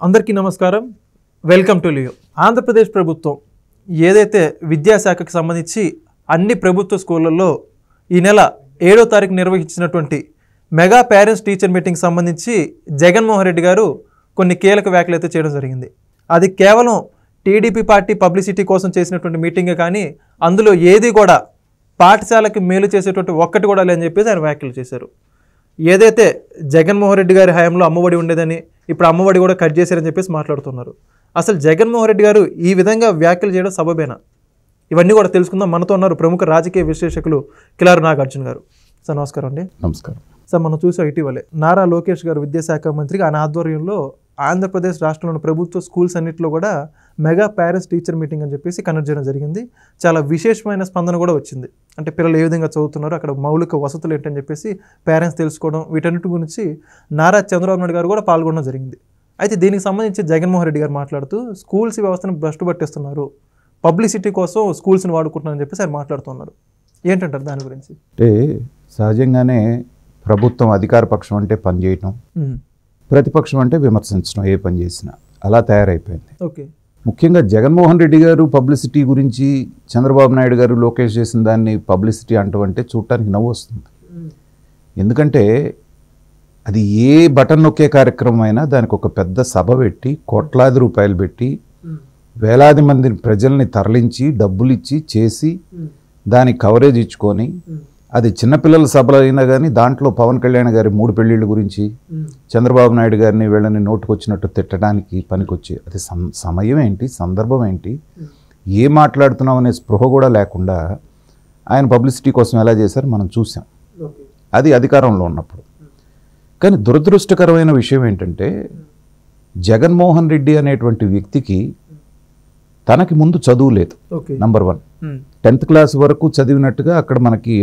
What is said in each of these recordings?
అందరికీ నమస్కారం. Welcome to Leo. Andhra Pradesh ప్రభుత్వం ఏదైతే విద్యాశాఖకు సంబంధించి అన్ని ప్రభుత్వ స్కూళ్ళల్లో ఈ నెల 7వ తారీఖు నిర్వహించినటువంటి మెగా పేరెంట్స్ టీచర్ మీటింగ్ సంబంధించి జగన్మోహన్ రెడ్డి గారు కొన్ని కీలక వ్యాఖ్యలు అయితే చేయడం జరిగింది. అది కేవలం టీడీపీ పార్టీ పబ్లిసిటీ కోసం చేసినటువంటి మీటింగే కానీ అందులో ఏది కూడా పాఠశాలకి మేలు చేసేటువంటి ఒక్కటి కూడా లేదని చెప్పేసి ఆయన వ్యాఖ్యలు చేశారు. ఏదైతే జగన్మోహన్ రెడ్డి గారి హయాంలో అమ్మఒడి ఉండేదని ఇప్పుడు అమ్మఒడి కూడా కట్ చేశారని చెప్పేసి మాట్లాడుతున్నారు. అసలు జగన్మోహన్ రెడ్డి గారు ఈ విధంగా వ్యాఖ్యలు చేయడం సబబేనా? ఇవన్నీ కూడా తెలుసుకుందాం. మనతో ఉన్నారు ప్రముఖ రాజకీయ విశ్లేషకులు కిలారు నాగార్జున గారు. సార్ నమస్కారం అండి. నమస్కారం సార్, మనం చూసాం ఇటీవలే నారా లోకేష్ గారు విద్యాశాఖ మంత్రిగా ఆయన ఆధ్వర్యంలో ఆంధ్రప్రదేశ్ రాష్ట్రంలోని ప్రభుత్వ స్కూల్స్ అన్నింటిలో కూడా మెగా పేరెంట్స్ టీచర్ మీటింగ్ అని చెప్పేసి కండక్ట్ చేయడం జరిగింది. చాలా విశేషమైన స్పందన కూడా వచ్చింది. అంటే పిల్లలు ఏ విధంగా చదువుతున్నారు, అక్కడ మౌలిక వసతులు ఏంటని చెప్పేసి పేరెంట్స్ తెలుసుకోవడం, వీటన్నిటి గురించి నారా చంద్రబాబు నాయుడు గారు కూడా పాల్గొనడం జరిగింది. అయితే దీనికి సంబంధించి జగన్మోహన్ రెడ్డి గారు మాట్లాడుతూ స్కూల్స్ వ్యవస్థను భ్రష్టు పట్టిస్తున్నారు, పబ్లిసిటీ కోసం స్కూల్స్ని వాడుకుంటున్నారని చెప్పేసి ఆయన మాట్లాడుతున్నారు. ఏంటంటారు దాని గురించి? అంటే సహజంగానే ప్రభుత్వం అధికార పక్షం అంటే పనిచేయటం, ప్రతిపక్షం అంటే విమర్శించడం, ఏ పని చేసినా అలా తయారైపోయింది. ఓకే. ముఖ్యంగా జగన్మోహన్ రెడ్డి గారు పబ్లిసిటీ గురించి చంద్రబాబు నాయుడు గారు లోకేష్ చేసిన దాన్ని పబ్లిసిటీ అంటూ చూడటానికి నవ్వు వస్తుంది. ఎందుకంటే అది ఏ బటన్ నొక్కే కార్యక్రమం అయినా దానికి ఒక పెద్ద సభ పెట్టి కోట్లాది రూపాయలు పెట్టి వేలాది మంది ప్రజల్ని తరలించి డబ్బులు ఇచ్చి చేసి దానికి కవరేజ్ ఇచ్చుకొని, అది చిన్నపిల్లల సభలు అయినా కానీ దాంట్లో పవన్ కళ్యాణ్ గారి 3 పెళ్ళిళ్ళ గురించి చంద్రబాబు నాయుడు గారిని వీళ్ళని నోటుకొచ్చినట్టు తిట్టడానికి పనికొచ్చి, అది సమయం ఏంటి, సందర్భం ఏంటి, ఏ మాట్లాడుతున్నాం అనే స్పృహ కూడా లేకుండా ఆయన పబ్లిసిటీ కోసం ఎలా చేశారు మనం చూసాం. అది అధికారంలో ఉన్నప్పుడు. కానీ దురదృష్టకరమైన విషయం ఏంటంటే జగన్మోహన్ రెడ్డి అనేటువంటి వ్యక్తికి తనకి ముందు చదువు లేదు. నంబర్ 1, 10th క్లాస్ వరకు చదివినట్టుగా అక్కడ మనకి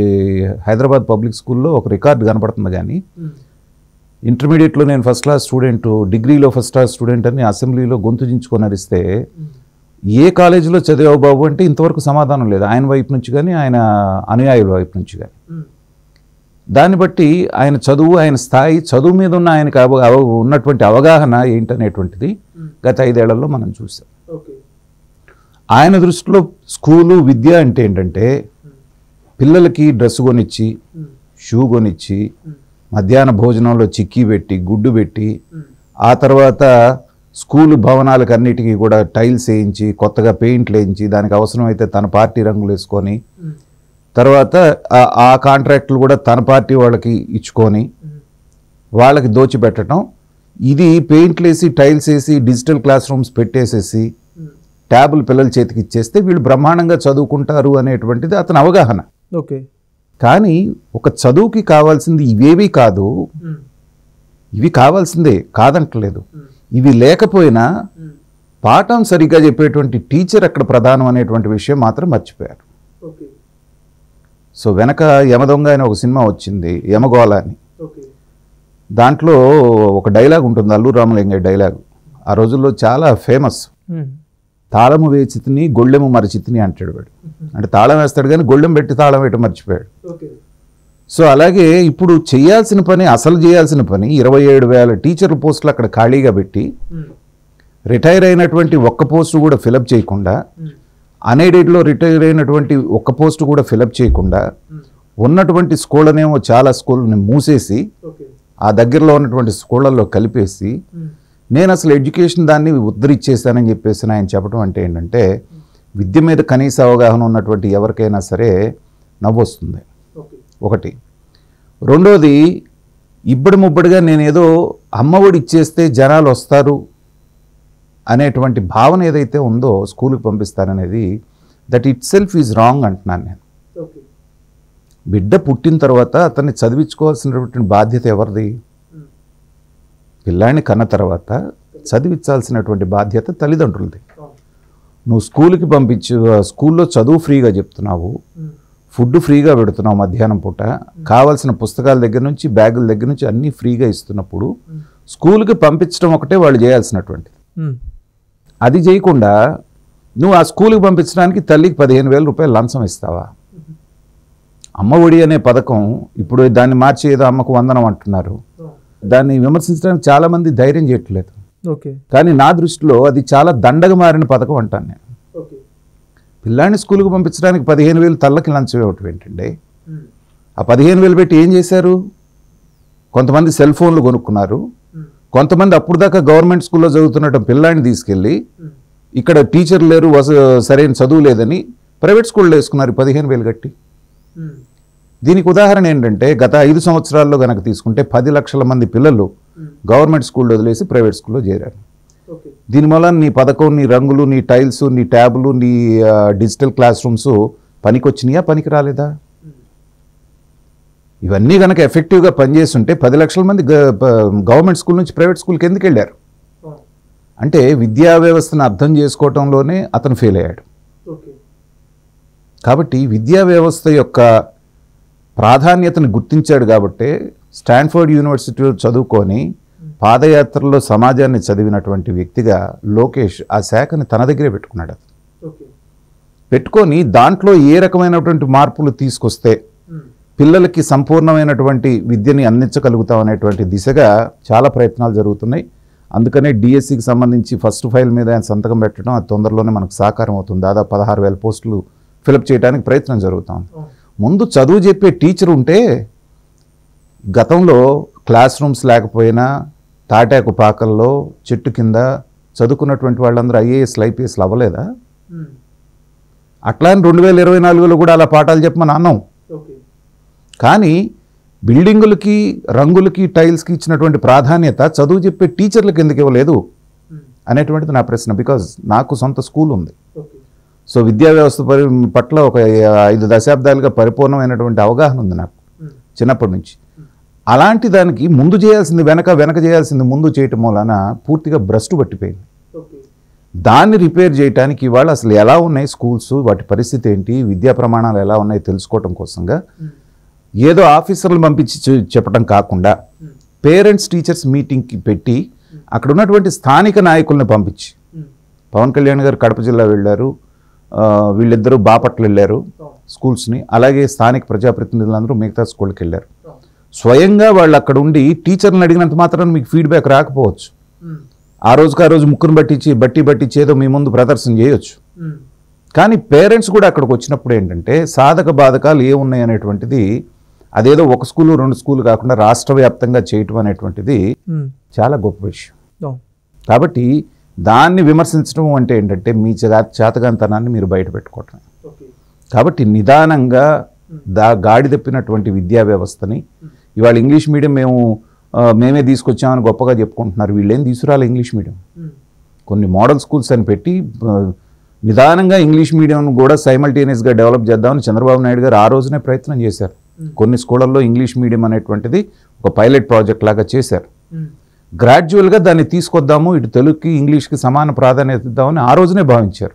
హైదరాబాద్ పబ్లిక్ స్కూల్లో ఒక రికార్డు కనపడుతుంది. కానీ ఇంటర్మీడియట్లో నేను ఫస్ట్ క్లాస్ స్టూడెంట్, డిగ్రీలో ఫస్ట్ క్లాస్ స్టూడెంట్ అని అసెంబ్లీలో గొంతు దించుకొని అరిస్తే ఏ కాలేజీలో చదివావు బాబు అంటే ఇంతవరకు సమాధానం లేదు ఆయన వైపు నుంచి కానీ ఆయన అనుయాయుల వైపు నుంచి కానీ. దాన్ని బట్టి ఆయన చదువు, ఆయన స్థాయి, చదువు మీద ఉన్న ఆయనకు ఉన్నటువంటి అవగాహన ఏంటనేటువంటిది గత 5 ఏళ్లలో మనం చూసాం. ఆయన దృష్టిలో స్కూలు విద్య అంటే ఏంటంటే పిల్లలకి డ్రెస్ కొనిచ్చి, షూ కొనిచ్చి, మధ్యాహ్న భోజనంలో చిక్కీ పెట్టి, గుడ్డు పెట్టి, ఆ తర్వాత స్కూలు భవనాలకు అన్నిటికీ కూడా టైల్స్ వేయించి, కొత్తగా పెయింట్లు వేయించి, దానికి అవసరమైతే తన పార్టీ రంగులు వేసుకొని, తర్వాత ఆ కాంట్రాక్టులు కూడా తన పార్టీ వాళ్ళకి ఇచ్చుకొని వాళ్ళకి దోచిపెట్టడం. ఇది పెయింట్లు వేసి, టైల్స్ వేసి, డిజిటల్ క్లాస్ రూమ్స్ పెట్టేసేసి ట్యాబులు పిల్లల చేతికి ఇచ్చేస్తే వీళ్ళు బ్రహ్మాండంగా చదువుకుంటారు అనేటువంటిది అతని అవగాహన. ఓకే. కానీ ఒక చదువుకి కావాల్సింది ఇవేవి కాదు, ఇవి కావాల్సిందే కాదంటలేదు. ఇవి లేకపోయినా పాఠం సరిగ్గా చెప్పేటువంటి టీచర్ అక్కడ ప్రధానం అనేటువంటి విషయం మాత్రం మర్చిపోయారు. సో వెనక యమదొంగ అని ఒక సినిమా వచ్చింది, యమగోళ అని. దాంట్లో ఒక డైలాగ్ ఉంటుంది, అల్లు రామలింగయ్య డైలాగ్. ఆ రోజుల్లో చాలా ఫేమస్. తాళము వేచితిని గొళ్ళెము మరచితిని అంటాడు వాడు. అంటే తాళం వేస్తాడు కానీ గొళ్ళెం పెట్టి తాళం వేయటం మర్చిపోయాడు. సో అలాగే ఇప్పుడు చేయాల్సిన పని, అసలు చేయాల్సిన పని 27,000 టీచర్ల పోస్టులు అక్కడ ఖాళీగా పెట్టి రిటైర్ అయినటువంటి ఒక్క పోస్టు కూడా ఫిలప్ చేయకుండా, అన్ఎయిడెడ్లో రిటైర్ అయినటువంటి ఒక్క పోస్టు కూడా ఫిలప్ చేయకుండా, ఉన్నటువంటి స్కూళ్ళనేమో చాలా స్కూళ్ళని మూసేసి ఆ దగ్గరలో ఉన్నటువంటి స్కూళ్ళల్లో కలిపేసి, నేను అసలు ఎడ్యుకేషన్ దాన్ని ఉద్ధరించేస్తానని చెప్పేసి ఆయన చెప్పడం అంటే ఏంటంటే విద్య మీద కనీస అవగాహన ఉన్నటువంటి ఎవరికైనా సరే నవ్వు వస్తుంది. ఒకటి. రెండోది, ఇబ్బడి ముబ్బడిగా నేనేదో అమ్మఒడి ఇచ్చేస్తే జనాలు వస్తారు అనేటువంటి భావన ఏదైతే ఉందో స్కూల్కి పంపిస్తారనేది, that itself is wrong అంటున్నాను నేను. బిడ్డ పుట్టిన తర్వాత అతన్ని చదివించుకోవాల్సినటువంటి బాధ్యత ఎవరిది? పిల్లాన్ని కన్న తర్వాత చదివించాల్సినటువంటి బాధ్యత తల్లిదండ్రులది. నువ్వు స్కూల్కి పంపించు, స్కూల్లో చదువు ఫ్రీగా చెప్తున్నావు, ఫుడ్ ఫ్రీగా పెడుతున్నావు, మధ్యాహ్నం పూట కావాల్సిన పుస్తకాల దగ్గర నుంచి బ్యాగుల దగ్గర నుంచి అన్నీ ఫ్రీగా ఇస్తున్నప్పుడు స్కూల్కి పంపించడం ఒకటే వాళ్ళు చేయాల్సినటువంటిది. అది చేయకుండా నువ్వు ఆ స్కూల్కి పంపించడానికి తల్లికి 15,000 రూపాయలు లంచం ఇస్తావా? అమ్మఒడి అనే పథకం ఇప్పుడు దాన్ని మార్చి ఏదో అమ్మకు వందనం అంటున్నారు. దాన్ని విమర్శించడానికి చాలామంది ధైర్యం చేయట్లేదు. ఓకే కానీ నా దృష్టిలో అది చాలా దండగా మారిన పథకం అంటాను నేను. ఓకే పిల్లాడిని స్కూల్కి పంపించడానికి 15,000 తల్లకి లంచం ఇవ్వటం ఏంటండి? ఆ 15,000 పెట్టి ఏం చేశారు? కొంతమంది సెల్ ఫోన్లు కొనుక్కున్నారు, కొంతమంది అప్పుడు దాకా గవర్నమెంట్ స్కూల్లో చదువుతున్న పిల్లాడిని తీసుకెళ్ళి ఇక్కడ టీచర్లు లేరు, సరైన చదువు లేదని ప్రైవేట్ స్కూల్లో వేసుకున్నారు 15,000 కట్టి. దీనికి ఉదాహరణ ఏంటంటే గత 5 సంవత్సరాల్లో కనుక తీసుకుంటే 10 లక్షల మంది పిల్లలు గవర్నమెంట్ స్కూల్లో వదిలేసి ప్రైవేట్ స్కూల్లో చేరారు. దీనివల్ల నీ పథకం, నీ రంగులు, నీ టైల్స్, నీ ట్యాబులు, నీ డిజిటల్ క్లాస్ రూమ్స్ పనికొచ్చినాయా, పనికి రాలేదా? ఇవన్నీ కనుక ఎఫెక్టివ్గా పనిచేస్తుంటే 10 లక్షల మంది గవర్నమెంట్ స్కూల్ నుంచి ప్రైవేట్ స్కూల్కి ఎందుకు వెళ్ళారు? అంటే విద్యా వ్యవస్థను అర్థం చేసుకోవటంలోనే అతను ఫెయిల్ అయ్యాడు. కాబట్టి విద్యా వ్యవస్థ యొక్క ప్రాధాన్యతను గుర్తించాడు. కాబట్టి స్టాన్ఫోర్డ్ యూనివర్సిటీలో చదువుకొని పాదయాత్రలో సమాజాన్ని చదివినటువంటి వ్యక్తిగా లోకేష్ ఆ శాఖని తన దగ్గరే పెట్టుకున్నాడు. పెట్టుకొని దాంట్లో ఏ రకమైనటువంటి మార్పులు తీసుకొస్తే పిల్లలకి సంపూర్ణమైనటువంటి విద్యని అందించగలుగుతాం అనేటువంటి దిశగా చాలా ప్రయత్నాలు జరుగుతున్నాయి. అందుకనే డిఎస్సికి సంబంధించి ఫస్ట్ ఫైల్ మీద ఆయన సంతకం పెట్టడం అది తొందరలోనే మనకు సాకారం అవుతుంది. దాదాపు 16,000 పోస్టులు ఫిలప్ చేయడానికి ప్రయత్నం జరుగుతాం. ముందు చదువు చెప్పే టీచర్ ఉంటే గతంలో క్లాస్ రూమ్స్ లేకపోయినా తాటాకు పాకల్లో చెట్టు కింద చదువుకున్నటువంటి వాళ్ళందరూ ఐఏఎస్లు ఐపీఎస్లు అవ్వలేదా? అట్లా 2024లో కూడా అలా పాఠాలు చెప్పమని అన్నాం. కానీ బిల్డింగులకి, రంగులకి, టైల్స్కి ఇచ్చినటువంటి ప్రాధాన్యత చదువు చెప్పే టీచర్లకు ఎందుకు ఇవ్వలేదు అనేటువంటిది నా ప్రశ్న. బికాజ్ నాకు సొంత స్కూల్ ఉంది. సో విద్యా వ్యవస్థ పట్ల ఒక 5 దశాబ్దాలుగా పరిపూర్ణమైనటువంటి అవగాహన ఉంది నాకు చిన్నప్పటి నుంచి. అలాంటి దానికి ముందు చేయాల్సింది వెనక చేయాల్సింది ముందు చేయటం వలన పూర్తిగా భ్రష్టు పట్టిపోయింది. దాన్ని రిపేర్ చేయడానికి ఇవాళ అసలు ఎలా ఉన్నాయి స్కూల్స్, వాటి పరిస్థితి ఏంటి, విద్యా ప్రమాణాలు ఎలా ఉన్నాయి తెలుసుకోవటం కోసంగా ఏదో ఆఫీసర్లు పంపించి చెప్పడం కాకుండా పేరెంట్స్ టీచర్స్ మీటింగ్కి పెట్టి అక్కడ ఉన్నటువంటి స్థానిక నాయకుల్ని పంపించి, పవన్ కళ్యాణ్ గారు కడప జిల్లా వెళ్ళారు, వీళ్ళిద్దరూ బాపట్ల వెళ్ళారు స్కూల్స్ని, అలాగే స్థానిక ప్రజాప్రతినిధులందరూ మిగతా స్కూల్కి వెళ్ళారు. స్వయంగా వాళ్ళు అక్కడ ఉండి టీచర్లను అడిగినంత మాత్రాన మీకు ఫీడ్బ్యాక్ రాకపోవచ్చు. ఆ రోజు ముక్కును బట్టి ఏదో మీ ముందు ప్రదర్శన చేయొచ్చు. కానీ పేరెంట్స్ కూడా అక్కడికి వచ్చినప్పుడు ఏంటంటే సాధక బాధకాలు ఏమున్నాయి అనేటువంటిది అదేదో ఒక స్కూలు 2 స్కూలు కాకుండా రాష్ట్ర వ్యాప్తంగా చేయటం అనేటువంటిది చాలా గొప్ప విషయం. కాబట్టి దాన్ని విమర్శించడం అంటే ఏంటంటే మీ చేతగాంతనాన్ని మీరు బయట పెట్టుకోవటం. కాబట్టి నిదానంగా గాడి తప్పినటువంటి విద్యా వ్యవస్థని ఇవాళ ఇంగ్లీష్ మీడియం మేమే తీసుకొచ్చామని గొప్పగా చెప్పుకుంటున్నారు. వీళ్ళేం తీసుకురాలి ఇంగ్లీష్ మీడియం. కొన్ని మోడల్ స్కూల్స్ అని పెట్టి నిదానంగా ఇంగ్లీష్ మీడియం కూడా సైమల్టేనియస్గా డెవలప్ చేద్దామని చంద్రబాబు నాయుడు గారు ఆ రోజునే ప్రయత్నం చేశారు. కొన్ని స్కూళ్ళల్లో ఇంగ్లీష్ మీడియం అనేటువంటిది ఒక పైలట్ ప్రాజెక్ట్ లాగా చేశారు. గ్రాడ్యువల్గా దాన్ని తీసుకొద్దాము, ఇటు తెలుగుకి ఇంగ్లీష్కి సమాన ప్రాధాన్యత ఇద్దామని ఆ రోజునే భావించారు.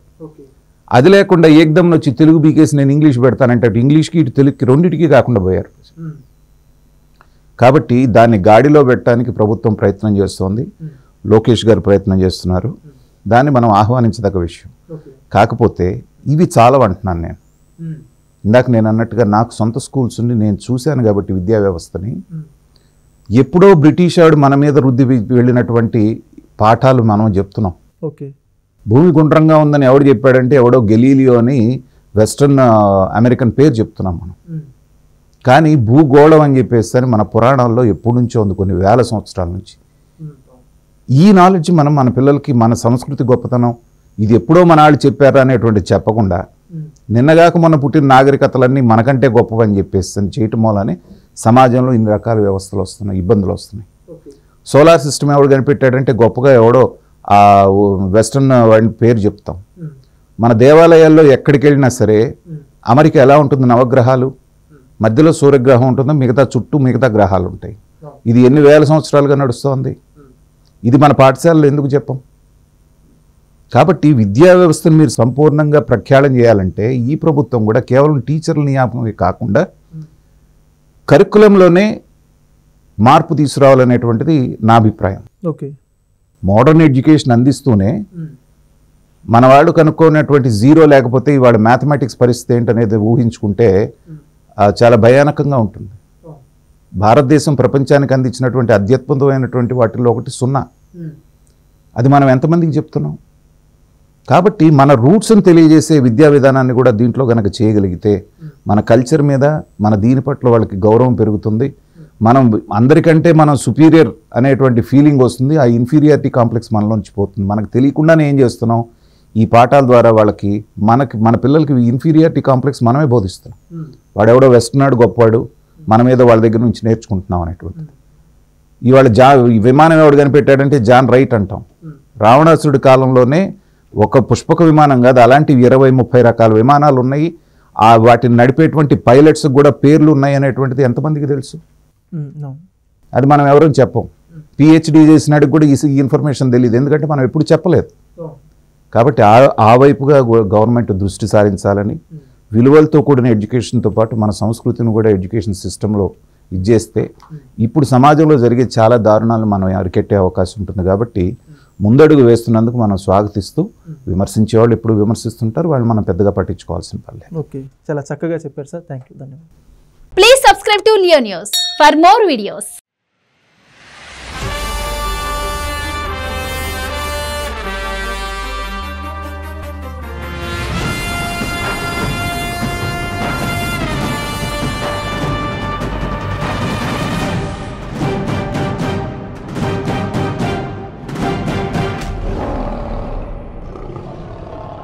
అది లేకుండా ఏకదమ్ వచ్చి తెలుగు బీకేసి నేను ఇంగ్లీష్ పెడతానంటే అటు ఇంగ్లీష్కి ఇటు తెలుగుకి రెండింటికి కాకుండా పోయారు. కాబట్టి దాన్ని గాడిలో పెట్టడానికి ప్రభుత్వం ప్రయత్నం చేస్తోంది, లోకేష్ గారు ప్రయత్నం చేస్తున్నారు. దాన్ని మనం ఆహ్వానించదగ్గ విషయం. కాకపోతే ఇవి చాలవంటున్నాను నేను. ఇందాక నేను అన్నట్టుగా నాకు సొంత స్కూల్స్ ఉండి నేను చూశాను కాబట్టి విద్యా వ్యవస్థని ఎప్పుడో బ్రిటిష్ వాడు మన మీద రుద్ది వెళ్ళినటువంటి పాఠాలు మనం చెప్తున్నాం. భూమి గుండ్రంగా ఉందని ఎవడు చెప్పాడంటే ఎవడో గెలీలియో అని వెస్టర్న్ అమెరికన్ పేరు చెప్తున్నాం మనం. కానీ భూగోళం అని చెప్పేసి మన పురాణాల్లో ఎప్పటి నుంచో ఉంది, కొన్ని వేల సంవత్సరాల నుంచి. ఈ నాలెడ్జ్ మనం మన పిల్లలకి మన సంస్కృతి గొప్పతనం ఇది ఎప్పుడో మన వాళ్ళు చెప్పారా అనేటువంటి చెప్పకుండా నిన్నగాక మొన్న పుట్టిన నాగరికతలన్నీ మనకంటే గొప్పవని చెప్పేసి చేయటం వల్లనే సమాజంలో ఇన్ని రకాల వ్యవస్థలు వస్తున్నాయి, ఇబ్బందులు వస్తున్నాయి. సోలార్ సిస్టమ్ ఎవడు కనిపెట్టాడంటే గొప్పగా ఎవడో ఆ వెస్టర్న్ వాడి పేరు చెప్తాం. మన దేవాలయాల్లో ఎక్కడికి వెళ్ళినా సరే అమెరికా ఎలా ఉంటుంది, నవగ్రహాలు మధ్యలో సూర్యగ్రహం ఉంటుందో మిగతా చుట్టూ మిగతా గ్రహాలు ఉంటాయి. ఇది ఎన్ని వేల సంవత్సరాలుగా నడుస్తోంది. ఇది మన పాఠశాలలో ఎందుకు చెప్పం? కాబట్టి విద్యా వ్యవస్థను మీరు సంపూర్ణంగా ప్రఖ్యాళన చేయాలంటే ఈ ప్రభుత్వం కూడా కేవలం టీచర్ల నియామకమే కాకుండా కరికులంలోనే మార్పు తీసుకురావాలనేటువంటిది నా అభిప్రాయం. మోడర్న్ ఎడ్యుకేషన్ అందిస్తూనే మన వాళ్ళు కనుక్కున్నటువంటి జీరో లేకపోతే ఇవాళ మ్యాథమెటిక్స్ పరిస్థితి ఏంటనేది ఊహించుకుంటే చాలా భయానకంగా ఉంటుంది. భారతదేశం ప్రపంచానికి అందించినటువంటి అత్యద్భుతమైనటువంటి వాటిల్లో ఒకటి 0. అది మనం ఎంతమందికి చెప్తున్నాం? కాబట్టి మన రూట్స్ని తెలియజేసే విద్యా విధానాన్ని కూడా దీంట్లో కనుక చేయగలిగితే మన కల్చర్ మీద మన దీని పట్ల వాళ్ళకి గౌరవం పెరుగుతుంది. మనం అందరికంటే మనం సుపీరియర్ అనేటువంటి ఫీలింగ్ వస్తుంది. ఆ ఇన్ఫీరియారిటీ కాంప్లెక్స్ మనలోంచి పోతుంది. మనకు తెలియకుండానే ఏం చేస్తున్నాం, ఈ పాఠాల ద్వారా వాళ్ళకి మన పిల్లలకి ఇన్ఫీరియారిటీ కాంప్లెక్స్ మనమే బోధిస్తున్నాం. వాడెవడో వెస్టర్నాడు గొప్పవాడు, మన మీద వాళ్ళ దగ్గర నుంచి నేర్చుకుంటున్నాం అనేటువంటిది. ఇవాళ విమానం ఎవడు కనిపెట్టాడంటే జాన్ రైట్ అంటాం. రావణాసురుడి కాలంలోనే ఒక పుష్పక విమానం కాదు, అలాంటి 20-30 రకాల విమానాలు ఉన్నాయి. వాటిని నడిపేటువంటి పైలట్స్ కూడా పేర్లు ఉన్నాయి అనేటువంటిది ఎంతమందికి తెలుసు? అది మనం ఎవరూ చెప్పం. పిహెచ్డి చేసినాడికి కూడా ఈ ఇన్ఫర్మేషన్ తెలియదు, ఎందుకంటే మనం ఎప్పుడు చెప్పలేదు. కాబట్టి ఆ వైపుగా గవర్నమెంట్ దృష్టి సారించాలని, విలువలతో కూడిన ఎడ్యుకేషన్తో పాటు మన సంస్కృతిని కూడా ఎడ్యుకేషన్ సిస్టంలో ఇచ్చేస్తే ఇప్పుడు సమాజంలో జరిగే చాలా దారుణాలు మనం అరికెట్టే అవకాశం ఉంటుంది. కాబట్టి ముందడుగు వేస్తున్నందుకు మనం స్వాగతిస్తూ, విమర్శించే వాళ్ళు ఎప్పుడు విమర్శిస్తుంటారు, వాళ్ళు మనం పెద్దగా పట్టించుకోవాల్సిన పర్లేదు. ఓకే, చాలా చక్కగా చెప్పారు సార్. థ్యాంక్ యూ, ధన్యవాదాలు. Please subscribe to Leo News for more videos.